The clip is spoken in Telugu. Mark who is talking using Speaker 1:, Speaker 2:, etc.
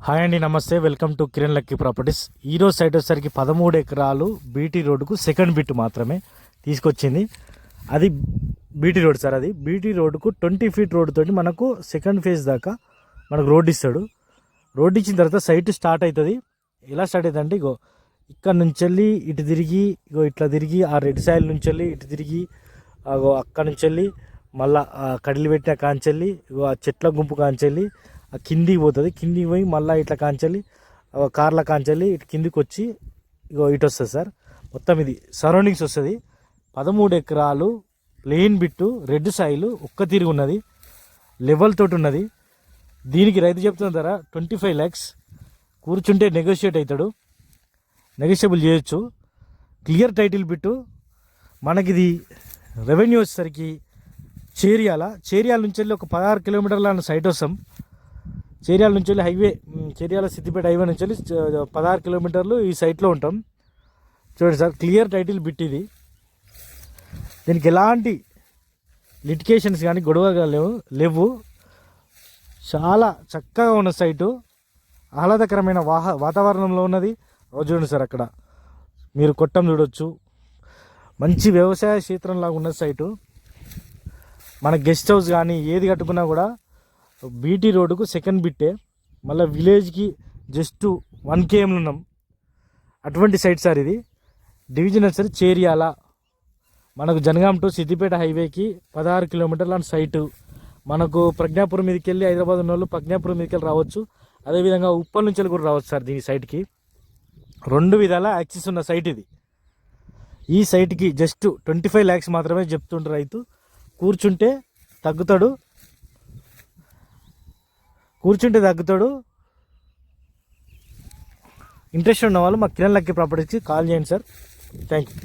Speaker 1: హాయ్ అండి, నమస్తే. Welcome to Kiran lucky properties. ఈరోజు సైట్ వచ్చేసరికి 13 ఎకరాలు బీటీ రోడ్డుకు సెకండ్ బిట్ మాత్రమే తీసుకొచ్చింది. అది బీటీ రోడ్ సార్. అది బీటీ రోడ్డుకు 20 ఫీట్ రోడ్డు తోటి మనకు సెకండ్ ఫేజ్ దాకా మనకు రోడ్ ఇస్తాడు. రోడ్ ఇచ్చిన తర్వాత సైట్ స్టార్ట్ అవుతుంది. ఎలా స్టార్ట్ అవుతుంది అంటే ఇగో ఇక్కడ నుంచి వెళ్ళి ఇటు తిరిగి ఇగో ఇట్లా తిరిగి ఆ రెడ్ సాయిల్ నుంచి వెళ్ళి ఇటు తిరిగి అక్కడ నుంచి వెళ్ళి మళ్ళీ కడిలు పెట్టిన కాంచెల్లి ఇగో ఆ చెట్ల గుంపు కాంచెల్లి కిందికి పోతుంది. కిందికి పోయి మళ్ళీ ఇట్లా కాంచెల్లి కార్ల కాంచెల్లి ఇటు కిందికి వచ్చి ఇగో ఇటు వస్తుంది సార్. మొత్తం ఇది సరౌండింగ్స్ వస్తుంది. 13 ఎకరాలు ప్లెయిన్ బిట్టు, రెడ్ సాయిల్, ఒక్క తిరిగి ఉన్నది, లెవెల్ తోటి ఉన్నది. దీనికి రైతు చెప్తున్న ధర 25 lakhs. కూర్చుంటే నెగోషియేట్ అవుతాడు, నెగోషియబుల్ చేయొచ్చు. క్లియర్ టైటిల్ బిట్టు. మనకిది రెవెన్యూ వచ్చేసరికి చేరియాల నుంచి వెళ్ళి ఒక 16 కిలోమీటర్ల సైట్ వస్తాం. చేరియాల నుంచి వెళ్ళి హైవే, చేరియాల సిద్దిపేట హైవే నుంచి వెళ్ళి 16 కిలోమీటర్లు ఈ సైట్లో ఉంటాం. చూడండి సార్, క్లియర్ టైటిల్ బిట్ ఇది. దీనికి ఎలాంటి లిటికేషన్స్ కానీ గొడవగా లేవు. చాలా చక్కగా ఉన్న సైటు, ఆహ్లాదకరమైన వాతావరణంలో ఉన్నది. చూడండి సార్, అక్కడ మీరు కొట్టం చూడొచ్చు. మంచి వ్యవసాయ క్షేత్రంలాగా ఉన్న సైటు. మన గెస్ట్ హౌస్ కానీ ఏది కట్టుకున్నా కూడా బీటీ రోడ్డుకు సెకండ్ బిట్టే. మళ్ళీ విలేజ్కి జస్ట్ 1 km ఉన్నాం. అటువంటి సైట్ సార్ ఇది. డివిజన్ వచ్చేసి చేరియాల. మనకు జనగాం టు సిద్దిపేట హైవేకి 16 కిలోమీటర్ల సైటు. మనకు ప్రజ్ఞాపురం మీదకి వెళ్ళి హైదరాబాద్ ఉన్న వాళ్ళు ప్రజ్ఞాపురం మీదకి వెళ్ళి రావచ్చు. అదేవిధంగా ఉప్పల్ నుంచి కూడా రావచ్చు సార్. దీని సైట్కి 2 విధాల యాక్సెస్ ఉన్న సైట్ ఇది. ఈ సైట్కి జస్ట్ 25 lakhs మాత్రమే చెప్తుండ్రు రైతు. కూర్చుంటే తగ్గుతాడు. ఇంట్రెస్ట్ ఉన్న వాళ్ళు మా కిరణ్ లక్కీ ప్రాపర్టీస్కి కాల్ చేయండి సార్. Thank you.